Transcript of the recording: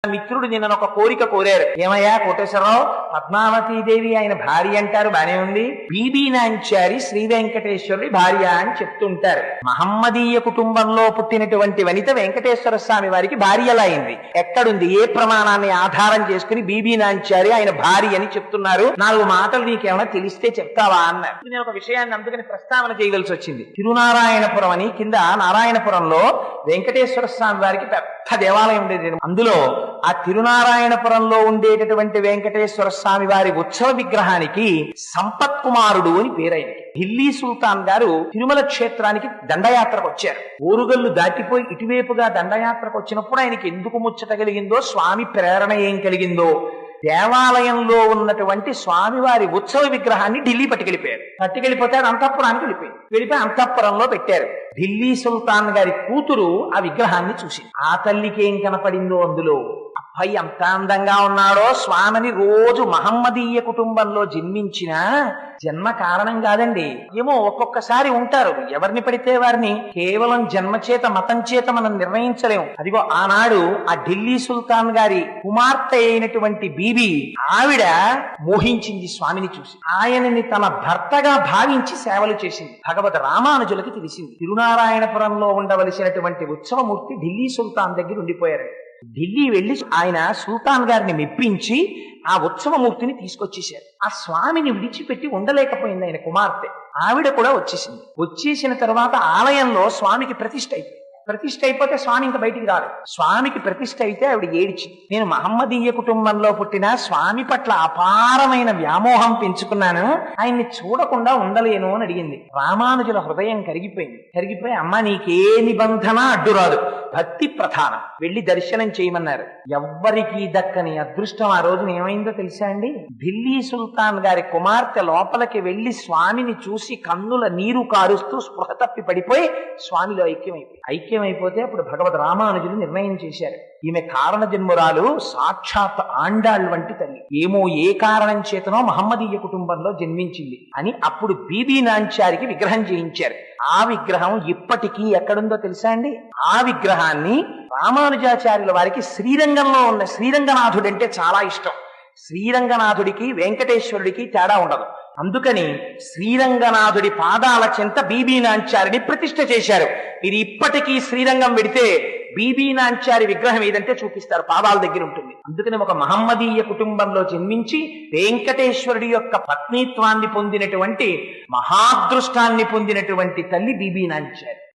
మిత్రుడు నిన్న ఒక కోరిక కోరారు. ఏమయ్యా కోటేశ్వరరావు, పద్మావతీదేవి ఆయన భార్య అంటారు, బానే ఉంది. బీబీ నాంచారి శ్రీ వెంకటేశ్వరుడి భార్య అని చెప్తుంటారు. మహమ్మదీయ కుటుంబంలో పుట్టినటువంటి వనిత వెంకటేశ్వర స్వామి వారికి భార్య ఎలా అయింది? ఎక్కడుంది? ఏ ప్రమాణాన్ని ఆధారం చేసుకుని బీబీ నాంచారి ఆయన భార్య అని చెప్తున్నారు? 4 మాటలు నీకేమైనా తెలిస్తే చెప్తావా అన్నారు. నేను ఒక విషయాన్ని అందుకని ప్రస్తావన చేయవలసి వచ్చింది. తిరునారాయణపురం అని కింద నారాయణపురంలో వెంకటేశ్వర స్వామి వారికి పెద్ద దేవాలయం ఉండేది. అందులో ఆ తిరునారాయణపురంలో ఉండేటటువంటి వెంకటేశ్వర స్వామి వారి ఉత్సవ విగ్రహానికి సంపత్ కుమారుడు అని పేరైంది. ఢిల్లీ సుల్తాన్ గారు తిరుమల క్షేత్రానికి దండయాత్రకు వచ్చారు. ఓరుగల్లు దాటిపోయి ఇటువైపుగా దండయాత్రకు వచ్చినప్పుడు ఆయనకి ఎందుకు ముచ్చట కలిగిందో, స్వామి ప్రేరణ ఏం కలిగిందో, దేవాలయంలో ఉన్నటువంటి స్వామివారి ఉత్సవ విగ్రహాన్ని ఢిల్లీ పట్టుకెళ్ళిపోతే అది అంతఃపురానికి వెళ్ళిపోయి అంతఃపురంలో పెట్టారు. ఢిల్లీ సుల్తాన్ గారి కూతురు ఆ విగ్రహాన్ని చూసి ఆ తల్లికి ఏం కనపడిందో అందులో, అబ్బాయి ఎంత అందంగా ఉన్నాడో, స్వామిని రోజు మహమ్మదీయ కుటుంబంలో జన్మించిన జన్మ కారణం కాదండి. ఏమో ఒక్కొక్కసారి ఉంటారు, ఎవరిని పడితే వారిని కేవలం జన్మ చేత మతం చేత మనం నిర్ణయించలేము. అదిగో ఆనాడు ఆ ఢిల్లీ సుల్తాన్ గారి కుమార్తె అయినటువంటి బీబీ, ఆవిడ మోహించింది స్వామిని చూసి. ఆయనని తన భర్తగా భావించి సేవలు చేసింది. భగవద్ రామానుజులకి తెలిసింది తిరునారాయణపురంలో ఉండవలసినటువంటి ఉత్సవమూర్తి ఢిల్లీ సుల్తాన్ దగ్గర ఉండిపోయారు. ఢిల్లీ వెళ్లి ఆయన సుల్తాన్ గారిని మెప్పించి ఆ ఉత్సవమూర్తిని తీసుకొచ్చేశారు. ఆ స్వామిని విడిచిపెట్టి ఉండలేకపోయింది ఆయన కుమార్తె. ఆవిడ కూడా వచ్చేసిన తర్వాత ఆలయంలో స్వామికి ప్రతిష్ఠ అయిపోతే స్వామి ఇంకా బయటికి రాలేదు. స్వామికి ప్రతిష్ఠ అయితే ఆవిడ ఏడిచింది. నేను మహమ్మదీయ కుటుంబంలో పుట్టిన స్వామి పట్ల అపారమైన వ్యామోహం పెంచుకున్నాను, ఆయన్ని చూడకుండా ఉండలేను అని అడిగింది. రామానుజుల హృదయం కరిగిపోయి అమ్మ నీకే నిబంధన అడ్డురాదు, భక్తి ప్రధానం, వెళ్లి దర్శనం చేయమన్నారు. ఎవ్వరికీ దక్కని అదృష్టం ఆ రోజున ఏమైందో తెలుసా అండి? ఢిల్లీ సుల్తాన్ గారి కుమార్తె లోపలికి వెళ్లి స్వామిని చూసి కన్నుల నీరు కారుస్తూ స్పృహ తప్పి పడిపోయి స్వామిలో ఐక్యమైపోతే అప్పుడు భగవద్ రామానుజులు నిర్ణయం చేశారు, ఈమె కారణ జన్మురాలు, సాక్షాత్ ఆండాళ్ వంటి తల్లి, ఏమో ఏ కారణం చేతనో మహమ్మదీయ కుటుంబంలో జన్మించింది అని అప్పుడు బీబీ నాంచారికి విగ్రహం చేయించారు. ఆ విగ్రహం ఇప్పటికీ ఎక్కడుందో తెలుసా అండి? ఆ విగ్రహాన్ని రామానుజాచార్యుల వారికి శ్రీరంగంలో ఉన్న శ్రీరంగనాథుడంటే చాలా ఇష్టం. శ్రీరంగనాథుడికి వెంకటేశ్వరుడికి తేడా ఉండదు. అందుకని శ్రీరంగనాథుడి పాదాల చెంత బీబీ నాంచారిని ప్రతిష్ఠ చేశారు. ఇది ఇప్పటికీ శ్రీరంగం పెడితే బీబీ నాంచారి విగ్రహం ఏదంటే చూపిస్తారు, పాదాల దగ్గర ఉంటుంది. అందుకని ఒక మహమ్మదీయ కుటుంబంలో జన్మించి వెంకటేశ్వరుడి యొక్క పత్నీత్వాన్ని పొందినటువంటి మహాదృష్టాన్ని పొందినటువంటి తల్లి బీబీ నాంచారి.